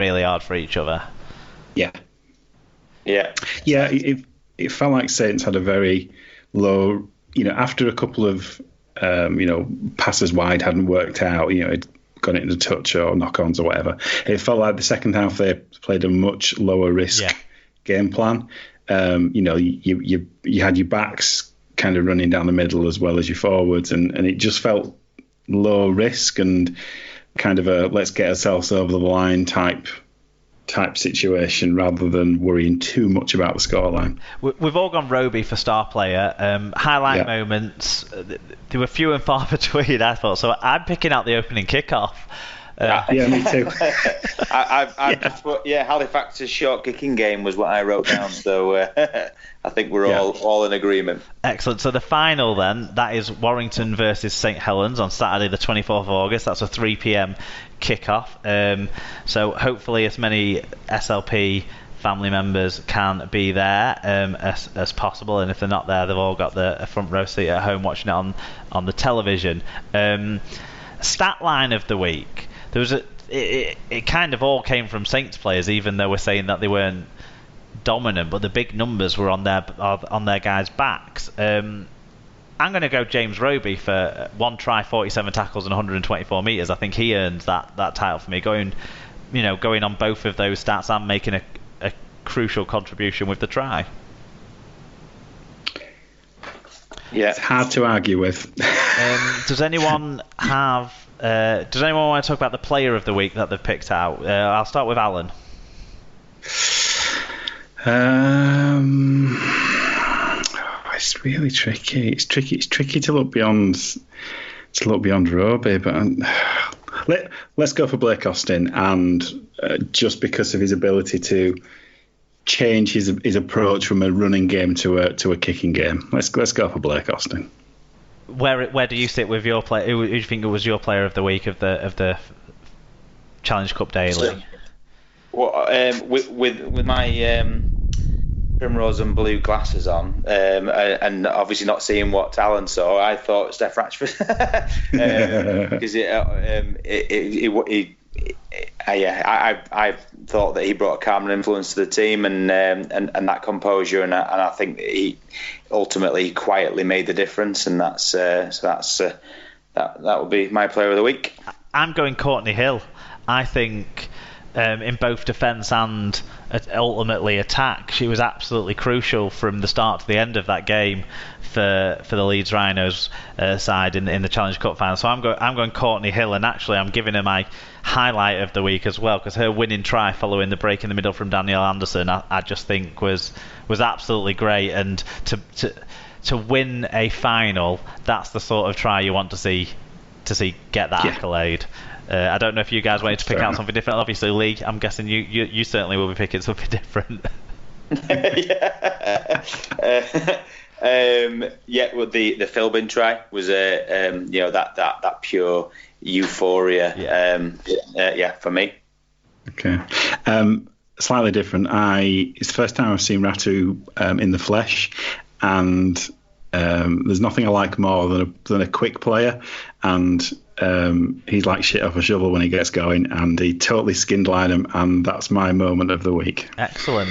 really hard for each other. Yeah. Yeah. Yeah, it felt like Saints had a very low, after a couple of, passes wide hadn't worked out, it got it into touch or knock-ons or whatever. It felt like the second half they played a much lower risk game plan. You had your backs kind of running down the middle as well as your forwards, and it just felt low risk and kind of a let's get ourselves over the line type situation rather than worrying too much about the scoreline. We've all gone Roby for star player. Highlight moments, there were few and far between, I thought. So I'm picking out the opening kickoff. Yeah, me too. Just put, Halifax's short kicking game was what I wrote down. So I think we're all in agreement. Excellent. So the final then, that is Warrington versus St Helens on Saturday the 24th of August. That's a 3 p.m. kickoff. So hopefully as many SLP family members can be there as possible, and if they're not there, they've all got the front row seat at home watching it on the television. Stat line of the week. There was it kind of all came from Saints players, even though we're saying that they weren't dominant, but the big numbers were on their guys' backs. I'm going to go James Roby for 1 try, 47 tackles and 124 metres. I think he earned that title for me, going on both of those stats and making a crucial contribution with the try. Yeah, it's hard to argue with. Does anyone want to talk about the player of the week that they've picked out? I'll start with Alan. It's really tricky. It's tricky to look beyond Roby, but let's go for Blake Austin, and just because of his ability to change his approach from a running game to a kicking game. Let's go for Blake Austin. Where do you sit with your player? Who do you think was your player of the week of the Challenge Cup Daily? Well, with my primrose and blue glasses on, and obviously not seeing what Alan saw, I thought Steph Ratchford, because I thought that he brought a calm influence to the team and that composure, and I think that he ultimately quietly made the difference, and that would be my player of the week. I'm going Courtney Hill. I think in both defence and ultimately attack, she was absolutely crucial from the start to the end of that game for the Leeds Rhinos side in the Challenge Cup final. So I'm going Courtney Hill, and actually I'm giving her my highlight of the week as well, because her winning try following the break in the middle from Danielle Anderson, I just think was absolutely great, and to win a final, that's the sort of try you want to see get that accolade. I don't know if you guys wanted to pick out something different. Obviously, Leigh, I'm guessing you certainly will be picking something different. Well, the Philbin try was that pure euphoria. For me. Okay. Slightly different. It's the first time I've seen Ratu in the flesh, and there's nothing I like more than a quick player, and he's like shit off a shovel when he gets going, and he totally skinned him, and that's my moment of the week. Excellent.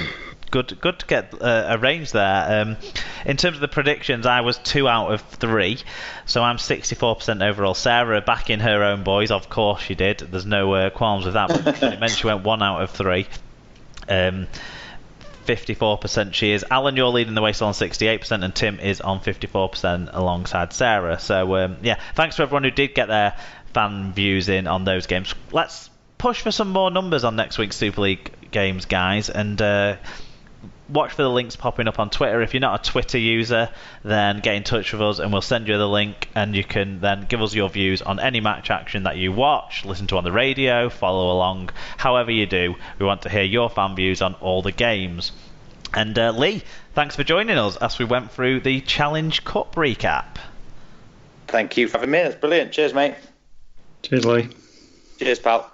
Good to get a range there. In terms of the predictions, I was 2 out of 3, so I'm 64% overall. Sarah backing her own boys, of course she did. There's no qualms with that. But it meant she went 1 out of 3. 54% she is. Alan, you're leading the way, still on 68%, and Tim is on 54% alongside Sarah. So thanks to everyone who did get their fan views in on those games. Let's push for some more numbers on next week's Super League games, guys, and watch for the links popping up on Twitter. If you're not a Twitter user, then get in touch with us and we'll send you the link, and you can then give us your views on any match action that you watch, listen to on the radio, follow along, however you do. We want to hear your fan views on all the games. And Leigh, thanks for joining us as we went through the Challenge Cup recap. Thank you for having me. That's brilliant. Cheers, mate. Cheers, Leigh. Cheers, pal.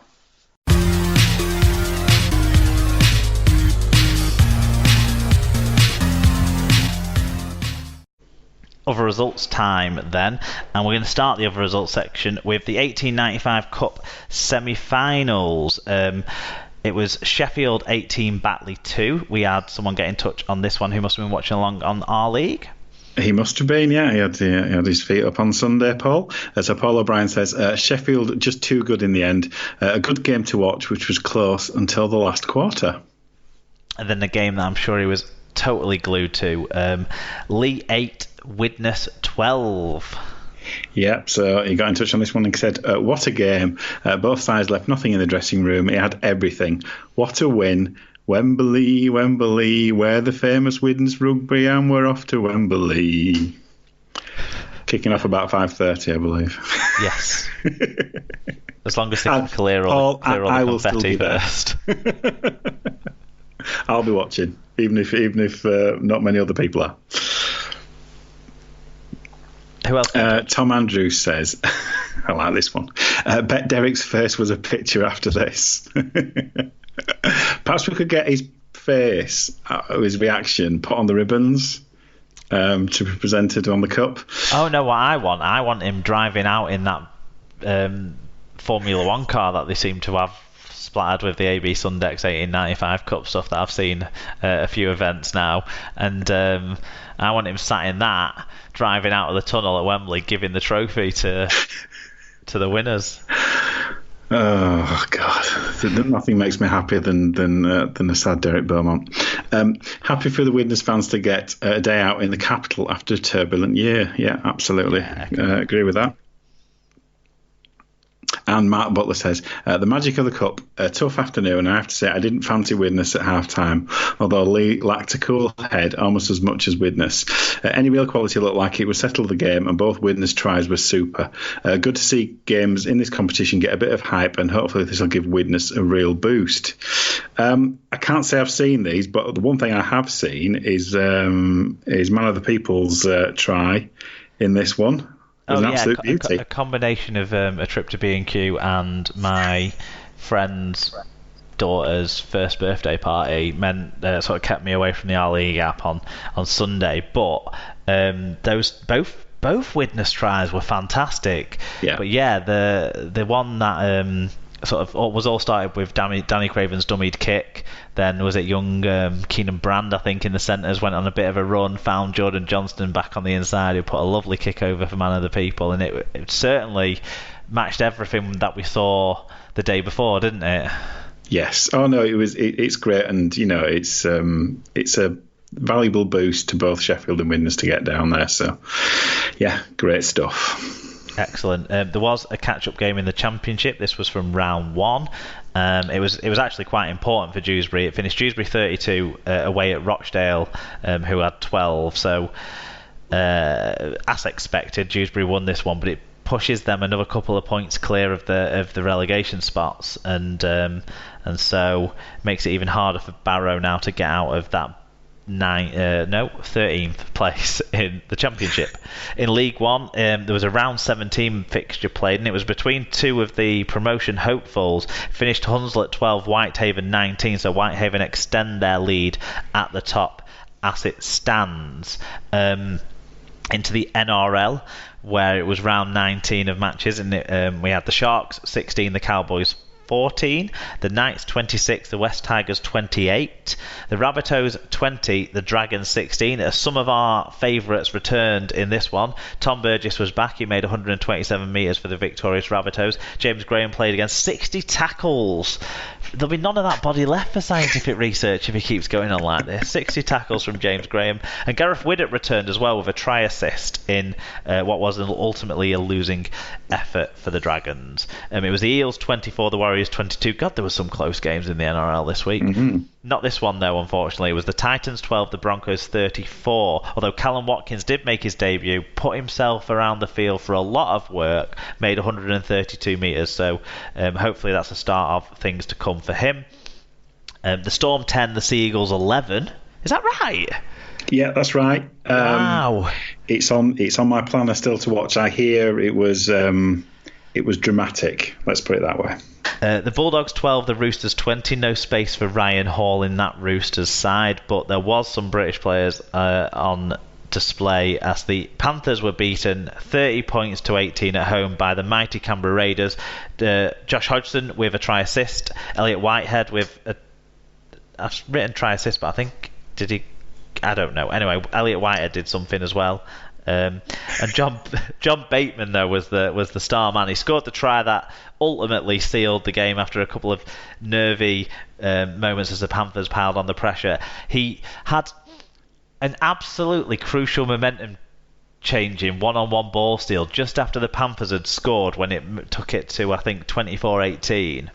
Other results time then, and we're going to start the other results section with the 1895 Cup semi-finals. It was Sheffield 18, Batley 2. We had someone get in touch on this one who must have been watching along on our league. He must have been, yeah. He had his feet up on Sunday, Paul. So Paul O'Brien says, Sheffield just too good in the end. A good game to watch, which was close until the last quarter. And then the game that I'm sure he was totally glued to. Leigh 8, Widnes 12. Yeah, so he got in touch on this one and said, what a game. Both sides left nothing in the dressing room. It had everything. What a win. Wembley, Wembley, where the famous Widnes rugby, and we're off to Wembley. Kicking off about 5:30, I believe. Yes. As long as they can clear all the confetti first. I'll be watching, even if not many other people are. Who else? Tom Andrews says, I like this one. Bet Derek's face was a picture after this. Perhaps we could get his face, his reaction, put on the ribbons to be presented on the cup. Oh no, what I want him driving out in that Formula One car that they seem to have splattered with the AB Sundex 1895 Cup stuff that I've seen a few events now, and I want him sat in that, driving out of the tunnel at Wembley, giving the trophy to the winners. Oh God! Nothing makes me happier than a sad Derek Beaumont. Happy for the Widnes fans to get a day out in the capital after a turbulent year. Yeah, absolutely. Agree with that. And Mark Butler says, the magic of the cup, a tough afternoon. I have to say, I didn't fancy Widnes at half-time, although Leigh lacked a cool head almost as much as Widnes. Any real quality looked like it would settle the game, and both Widnes tries were super. Good to see games in this competition get a bit of hype, and hopefully this will give Widnes a real boost. I can't say I've seen these, but the one thing I have seen is Man of the People's try in this one. Oh yeah, a combination of a trip to B&Q and my friend's daughter's first birthday party meant sort of kept me away from the R League app on Sunday. But those both Widnes tries were fantastic. Yeah. But yeah, the one that sort of was all started with Danny Craven's dummied kick. Then was it young Keenan Brand, I think, in the centres, went on a bit of a run, found Jordan Johnston back on the inside, who put a lovely kick over for Man of the People, and it certainly matched everything that we saw the day before, didn't it? Yes. Oh no, it's great, and it's a valuable boost to both Sheffield and Widnes to get down there. So yeah, great stuff. Excellent. There was a catch-up game in the Championship. This was from round 1. It was actually quite important for Dewsbury. It finished Dewsbury 32 away at Rochdale, who had 12. So, as expected, Dewsbury won this one, but it pushes them another couple of points clear of the relegation spots, and so makes it even harder for Barrow now to get out of that 13th place in the Championship. In League One, there was a round 17 fixture played, and it was between two of the promotion hopefuls. Finished Hunslet 12, Whitehaven 19, so Whitehaven extend their lead at the top as it stands. Into the NRL, where it was round 19 of matches, and we had the Sharks 16, the Cowboys 14, the Knights 26, the West Tigers 28, the Rabbitohs 20, the Dragons 16. Some of our favourites returned in this one. Tom Burgess was back. He made 127 metres for the victorious Rabbitohs. James Graham played against 60 tackles. There'll be none of that body left for scientific research if he keeps going on like this. 60 tackles from James Graham. And Gareth Widdop returned as well with a try assist in what was ultimately a losing effort for the Dragons. It was the Eels 24, the Warriors 22. God, there were some close games in the NRL this week. Mm-hmm. Not this one, though, unfortunately. It was the Titans 12, the Broncos 34. Although Callum Watkins did make his debut, put himself around the field for a lot of work, made 132 metres. So hopefully that's a start of things to come for him. The Storm 10, the Sea Eagles 11. Is that right? Yeah, that's right. Wow. It's on my planner still to watch. I hear it was dramatic. Let's put it that way. The Bulldogs 12, the Roosters 20. No space for Ryan Hall in that Roosters side, but there was some British players on display as the Panthers were beaten 30 points to 18 at home by the mighty Canberra Raiders. Josh Hodgson with a try assist, Elliot Whitehead with I've written try assist, but I think I don't know. Anyway, Elliot Whitehead did something as well. And John Bateman though was the star man. He scored the try that ultimately sealed the game after a couple of nervy moments as the Panthers piled on the pressure. He had an absolutely crucial momentum changing one-on-one ball steal just after the Panthers had scored when it took it to I think 24-18.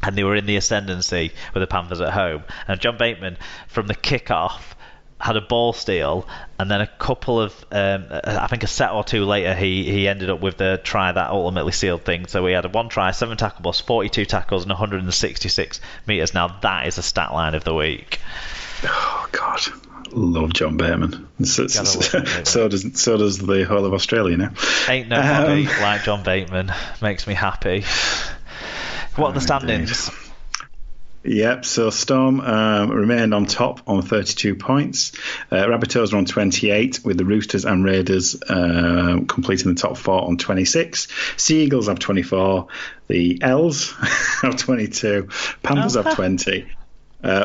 And they were in the ascendancy with the Panthers at home. And John Bateman, from the kick-off, had a ball steal, and then a couple of, I think a set or two later, he ended up with the try that ultimately sealed things. So he had a 1 try, 7 tackle busts, 42 tackles, and 166 metres. Now that is a stat line of the week. Oh, God. Love John Bateman. So does the whole of Australia now. Ain't nobody like John Bateman. Makes me happy. What are the standings? Yep, so Storm remained on top on 32 points. Rabbitohs are on 28, with the Roosters and Raiders completing the top 4 on 26. Sea Eagles have 24. The Els have 22. Panthers have 20.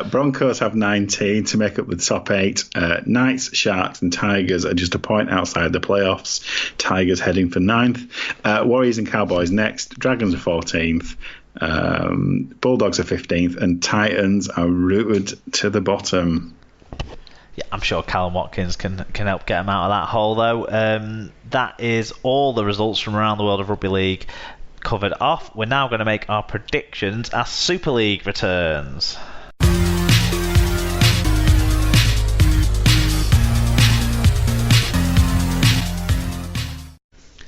Broncos have 19 to make up the top 8. Knights, Sharks and Tigers are just a point outside the playoffs. Tigers heading for 9th. Warriors and Cowboys next. Dragons are 14th. Bulldogs are 15th, and Titans are rooted to the bottom. Yeah, I'm sure Callum Watkins can help get them out of that hole, though. That is all the results from around the world of Rugby League covered off. We're now going to make our predictions as Super League returns.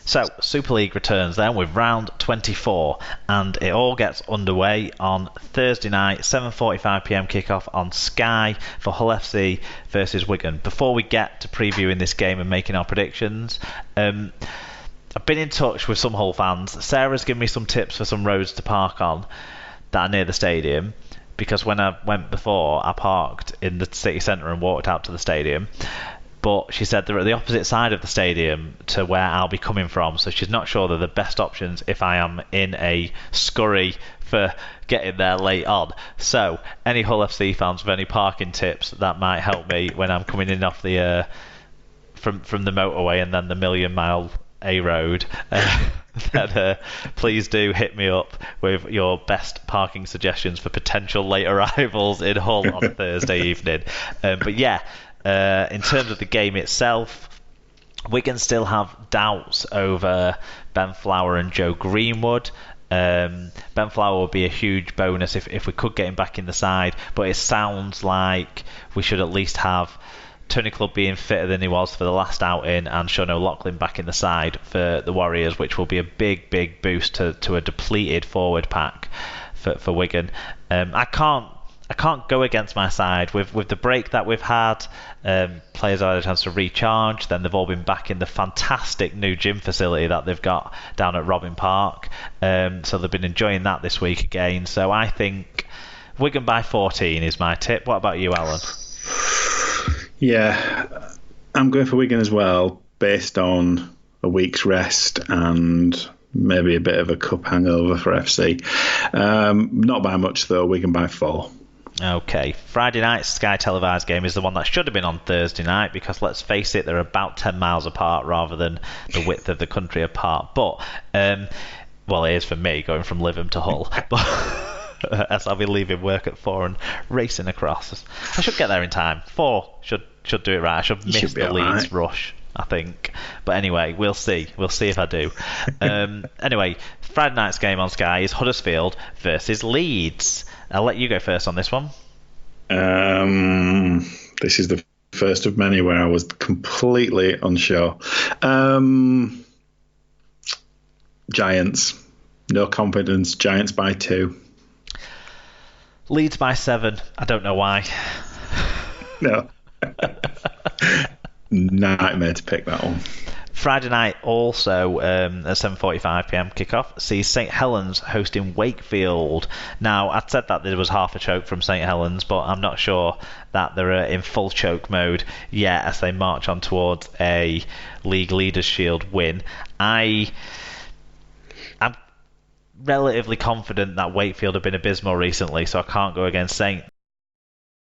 So, Super League returns then with round 24, and it all gets underway on Thursday night, 7:45pm kickoff on Sky for Hull FC versus Wigan. Before we get to previewing this game and making our predictions, I've been in touch with some Hull fans. Sarah's given me some tips for some roads to park on that are near the stadium, because when I went before, I parked in the city centre and walked out to the stadium. But she said they're at the opposite side of the stadium to where I'll be coming from, so she's not sure they're the best options if I am in a scurry for getting there late on. So, any Hull FC fans with any parking tips that might help me when I'm coming in off the from the motorway and then the Million Mile A road, then please do hit me up with your best parking suggestions for potential late arrivals in Hull on Thursday evening. But yeah. In terms of the game itself, Wigan still have doubts over Ben Flower and Joe Greenwood. Ben Flower would be a huge bonus if we could get him back in the side, but it sounds like we should at least have Tony Clubb being fitter than he was for the last outing and Sean O'Loughlin back in the side for the Warriors, which will be a big boost to a depleted forward pack for Wigan. I can't go against my side with the break that we've had. Players have had a chance to recharge. Then they've all been back in the fantastic new gym facility that they've got down at Robin Park. So they've been enjoying that this week again. So I think Wigan by 14 is my tip. What about you, Alan? Yeah, I'm going for Wigan as well, based on a week's rest and maybe a bit of a cup hangover for FC. Not by much though. Wigan by 4. Okay, Friday night Sky televised game is the one that should have been on Thursday night, because let's face it, they're about 10 miles apart rather than the width of the country apart. But, well, it is for me going from Lytham to Hull. But as I'll be leaving work at 4 and racing across. I should get there in time. 4 should do it right. I should miss the Leeds rush, I think. But anyway, we'll see. We'll see if I do. Anyway, Friday night's game on Sky is Huddersfield versus Leeds. I'll let you go first on this one. This is the first of many where I was completely unsure. Giants. No confidence. Giants by 2. Leeds by 7. I don't know why. No. Nightmare to pick that one. Friday night also at 7:45pm kickoff sees St Helens hosting Wakefield. Now, I'd said that there was half a choke from St Helens, but I'm not sure that they're in full choke mode yet as they march on towards a League Leaders' Shield win. I'm relatively confident that Wakefield have been abysmal recently, so I can't go against St.